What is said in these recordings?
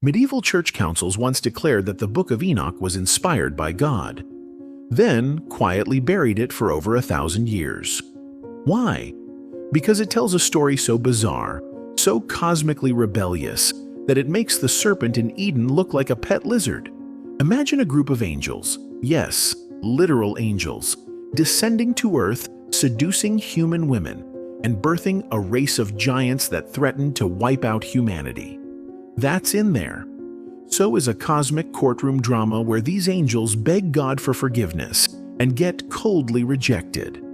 Medieval church councils once declared that the Book of Enoch was inspired by God, then quietly buried it for over 1,000 years. Why? Because it tells a story so bizarre, so cosmically rebellious, that it makes the serpent in Eden look like a pet lizard. Imagine a group of angels, yes, literal angels, descending to earth, seducing human women, and birthing a race of giants that threaten to wipe out humanity. That's in there. So is a cosmic courtroom drama where these angels beg God for forgiveness and get coldly rejected.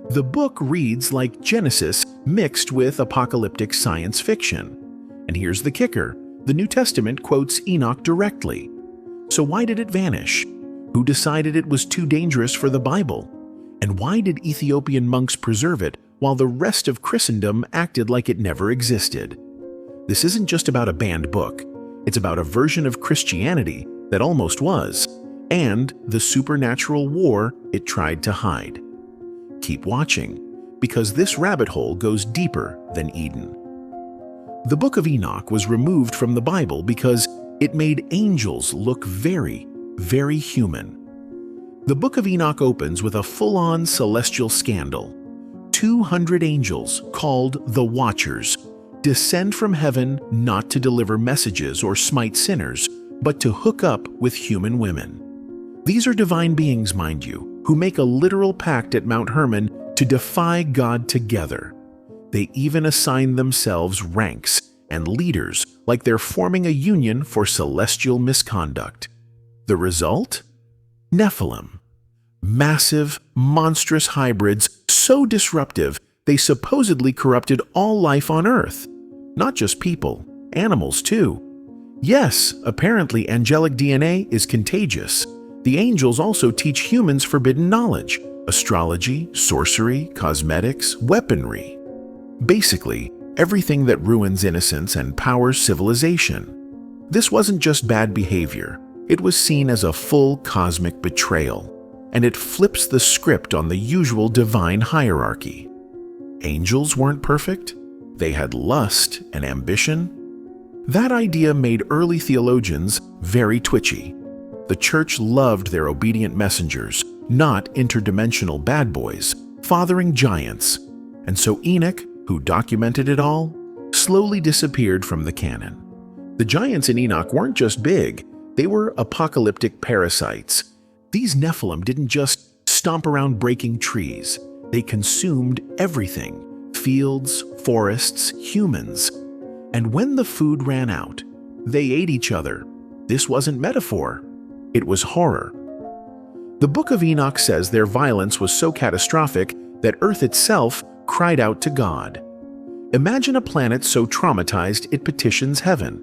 The book reads like Genesis mixed with apocalyptic science fiction. And here's the kicker: the New Testament quotes Enoch directly. So why did it vanish? Who decided it was too dangerous for the Bible? And why did Ethiopian monks preserve it while the rest of Christendom acted like it never existed? This isn't just about a banned book. It's about a version of Christianity that almost was, and the supernatural war it tried to hide. Keep watching, because this rabbit hole goes deeper than Eden. The Book of Enoch was removed from the Bible because it made angels look very, very human. The Book of Enoch opens with a full-on celestial scandal. 200 angels, called the Watchers, descend from heaven not to deliver messages or smite sinners, but to hook up with human women. These are divine beings, mind you, who make a literal pact at Mount Hermon to defy God together. They even assign themselves ranks and leaders like they're forming a union for celestial misconduct. The result? Nephilim. Massive, monstrous hybrids so disruptive they supposedly corrupted all life on Earth. Not just people, animals too. Yes, apparently angelic DNA is contagious. The angels also teach humans forbidden knowledge: astrology, sorcery, cosmetics, weaponry. Basically, everything that ruins innocence and powers civilization. This wasn't just bad behavior. It was seen as a full cosmic betrayal, and it flips the script on the usual divine hierarchy. Angels weren't perfect. They had lust and ambition. That idea made early theologians very twitchy. The church loved their obedient messengers, not interdimensional bad boys, fathering giants. And so Enoch, who documented it all, slowly disappeared from the canon. The giants in Enoch weren't just big, they were apocalyptic parasites. These Nephilim didn't just stomp around breaking trees. They consumed everything: fields, forests, humans. And when the food ran out, they ate each other. This wasn't metaphor. It was horror. The Book of Enoch says their violence was so catastrophic that Earth itself cried out to God. Imagine a planet so traumatized it petitions heaven.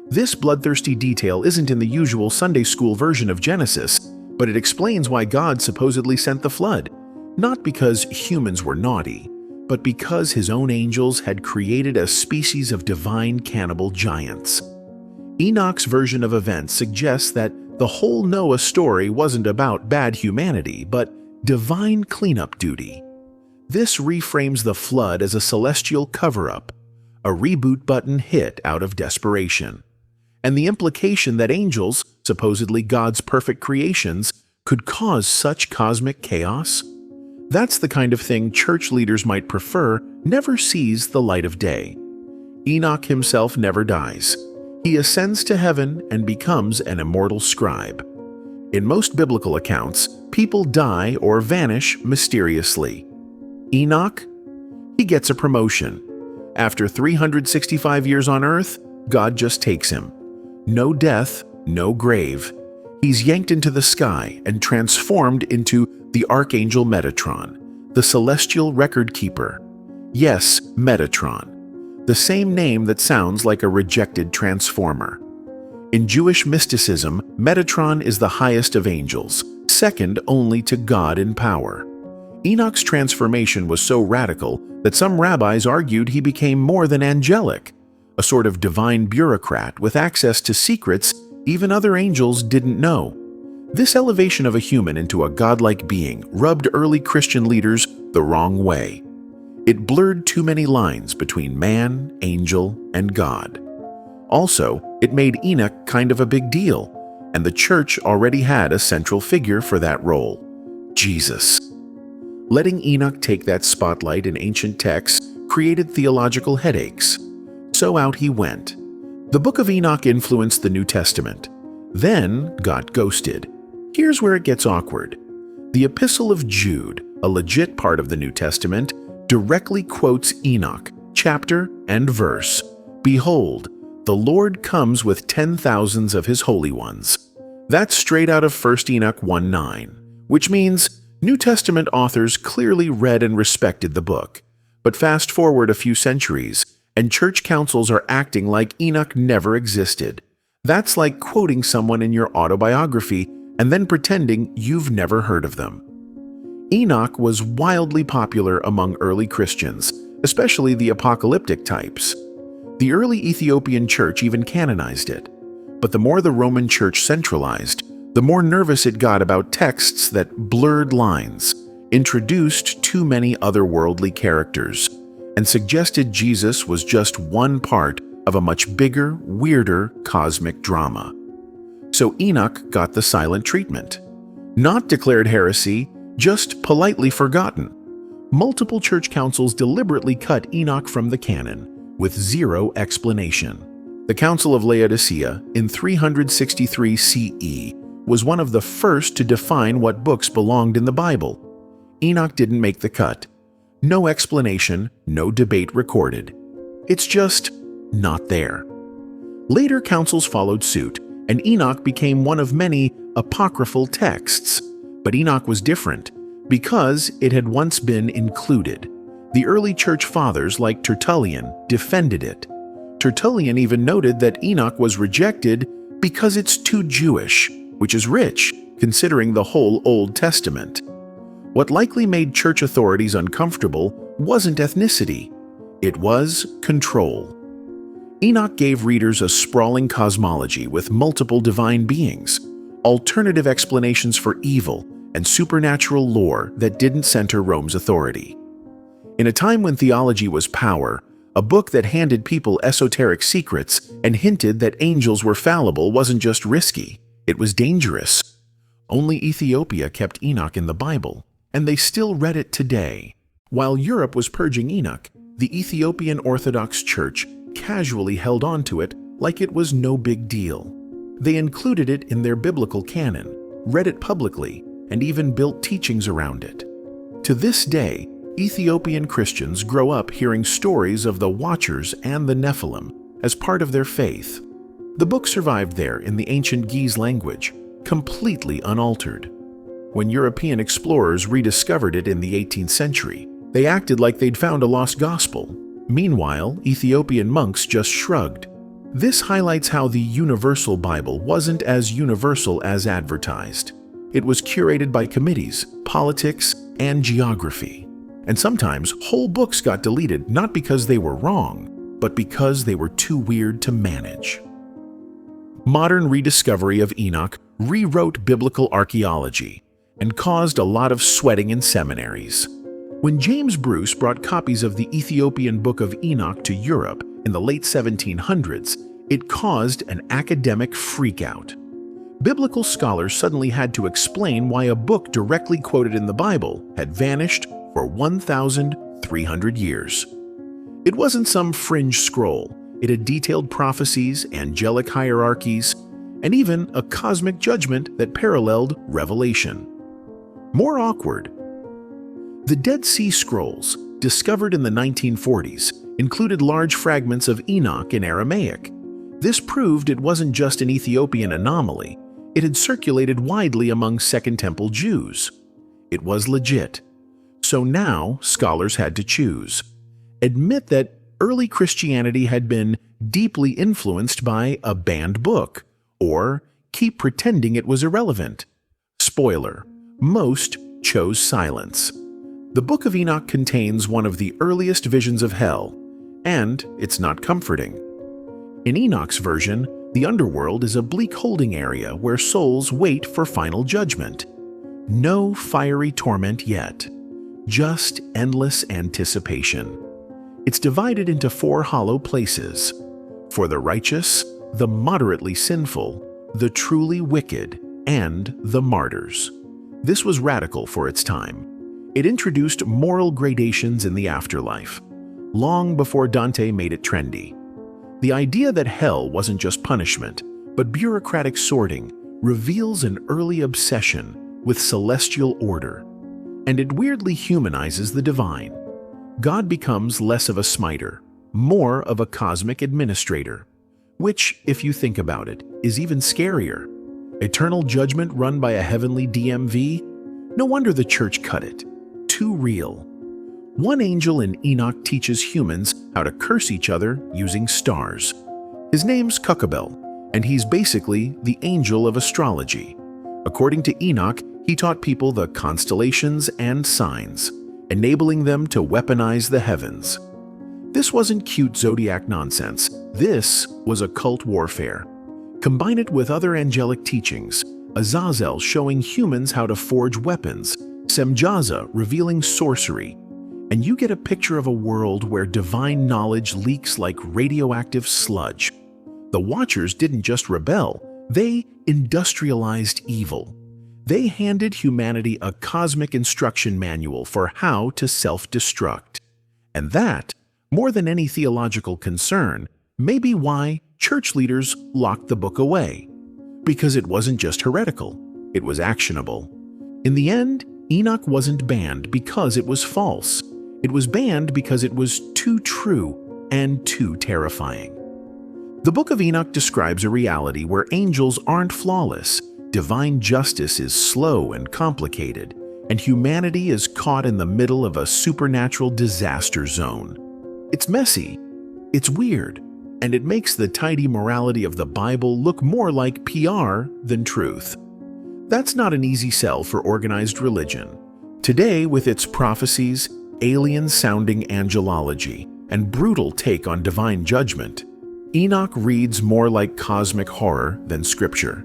This bloodthirsty detail isn't in the usual Sunday school version of Genesis, but it explains why God supposedly sent the flood. Not because humans were naughty, but because his own angels had created a species of divine cannibal giants. Enoch's version of events suggests that the whole Noah story wasn't about bad humanity, but divine cleanup duty. This reframes the flood as a celestial cover-up, a reboot button hit out of desperation. And the implication that angels, supposedly God's perfect creations, could cause such cosmic chaos? That's the kind of thing church leaders might prefer never sees the light of day. Enoch himself never dies. He ascends to heaven and becomes an immortal scribe. In most biblical accounts, people die or vanish mysteriously. Enoch? He gets a promotion. After 365 years on earth, God just takes him. No death, no grave. He's yanked into the sky and transformed into the Archangel Metatron, the celestial record keeper. Yes, Metatron, the same name that sounds like a rejected transformer. In Jewish mysticism, Metatron is the highest of angels, second only to God in power. Enoch's transformation was so radical that some rabbis argued he became more than angelic, a sort of divine bureaucrat with access to secrets even other angels didn't know. This elevation of a human into a godlike being rubbed early Christian leaders the wrong way. It blurred too many lines between man, angel, and God. Also, it made Enoch kind of a big deal, and the church already had a central figure for that role: Jesus. Letting Enoch take that spotlight in ancient texts created theological headaches. So out he went. The Book of Enoch influenced the New Testament, then got ghosted. Here's where it gets awkward. The Epistle of Jude, a legit part of the New Testament, directly quotes Enoch, chapter and verse. "Behold, the Lord comes with 10,000s of his holy ones." That's straight out of 1 Enoch 1:9, which means New Testament authors clearly read and respected the book. But fast forward a few centuries, and church councils are acting like Enoch never existed. That's like quoting someone in your autobiography and then pretending you've never heard of them. Enoch was wildly popular among early Christians, especially the apocalyptic types. The early Ethiopian church even canonized it. But the more the Roman church centralized, the more nervous it got about texts that blurred lines, introduced too many otherworldly characters, and suggested Jesus was just one part of a much bigger, weirder cosmic drama. So Enoch got the silent treatment. Not declared heresy, just politely forgotten. Multiple church councils deliberately cut Enoch from the canon, with zero explanation. The Council of Laodicea in 363 CE was one of the first to define what books belonged in the Bible. Enoch didn't make the cut. No explanation, no debate recorded. It's just not there. Later councils followed suit, and Enoch became one of many apocryphal texts. But Enoch was different because it had once been included. The early church fathers like Tertullian defended it. Tertullian even noted that Enoch was rejected because it's too Jewish, which is rich, considering the whole Old Testament. What likely made church authorities uncomfortable wasn't ethnicity. It was control. Enoch gave readers a sprawling cosmology with multiple divine beings, alternative explanations for evil, and supernatural lore that didn't center Rome's authority. In a time when theology was power, a book that handed people esoteric secrets and hinted that angels were fallible wasn't just risky, it was dangerous. Only Ethiopia kept Enoch in the Bible, and they still read it today. While Europe was purging Enoch, the Ethiopian Orthodox Church casually held on to it like it was no big deal. They included it in their biblical canon, read it publicly, and even built teachings around it. To this day, Ethiopian Christians grow up hearing stories of the Watchers and the Nephilim as part of their faith. The book survived there in the ancient Ge'ez language, completely unaltered. When European explorers rediscovered it in the 18th century, they acted like they'd found a lost gospel. Meanwhile, Ethiopian monks just shrugged. This highlights how the Universal Bible wasn't as universal as advertised. It was curated by committees, politics, and geography. And sometimes whole books got deleted not because they were wrong, but because they were too weird to manage. Modern rediscovery of Enoch rewrote biblical archaeology and caused a lot of sweating in seminaries. When James Bruce brought copies of the Ethiopian Book of Enoch to Europe in the late 1700s, it caused an academic freakout. Biblical scholars suddenly had to explain why a book directly quoted in the Bible had vanished for 1,300 years. It wasn't some fringe scroll. It had detailed prophecies, angelic hierarchies, and even a cosmic judgment that paralleled Revelation. More awkward, the Dead Sea Scrolls, discovered in the 1940s, included large fragments of Enoch in Aramaic. This proved it wasn't just an Ethiopian anomaly. It had circulated widely among Second Temple Jews. It was legit. So now scholars had to choose. Admit that early Christianity had been deeply influenced by a banned book, or keep pretending it was irrelevant. Spoiler: most chose silence. The Book of Enoch contains one of the earliest visions of hell, and it's not comforting. In Enoch's version, the underworld is a bleak holding area where souls wait for final judgment. No fiery torment yet, just endless anticipation. It's divided into 4 hollow places. for the righteous, the moderately sinful, the truly wicked, and the martyrs. This was radical for its time. It introduced moral gradations in the afterlife, long before Dante made it trendy. The idea that hell wasn't just punishment, but bureaucratic sorting, reveals an early obsession with celestial order, and it weirdly humanizes the divine. God becomes less of a smiter, more of a cosmic administrator, which, if you think about it, is even scarier. Eternal judgment run by a heavenly DMV? No wonder the church cut it. Too real. One angel in Enoch teaches humans how to curse each other using stars. His name's Cuckabel, and he's basically the angel of astrology. According to Enoch, he taught people the constellations and signs, enabling them to weaponize the heavens. This wasn't cute zodiac nonsense. This was occult warfare. Combine it with other angelic teachings, Azazel showing humans how to forge weapons, Semjaza revealing sorcery, and you get a picture of a world where divine knowledge leaks like radioactive sludge. The Watchers didn't just rebel, they industrialized evil. They handed humanity a cosmic instruction manual for how to self-destruct. And that, more than any theological concern, may be why church leaders locked the book away. Because it wasn't just heretical, it was actionable. In the end, Enoch wasn't banned because it was false. It was banned because it was too true and too terrifying. The Book of Enoch describes a reality where angels aren't flawless, divine justice is slow and complicated, and humanity is caught in the middle of a supernatural disaster zone. It's messy, it's weird, and it makes the tidy morality of the Bible look more like PR than truth. That's not an easy sell for organized religion. Today, with its prophecies, alien-sounding angelology, and brutal take on divine judgment, Enoch reads more like cosmic horror than scripture.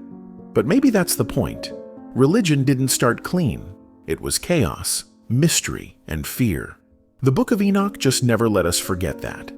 But maybe that's the point. Religion didn't start clean. It was chaos, mystery, and fear. The Book of Enoch just never let us forget that.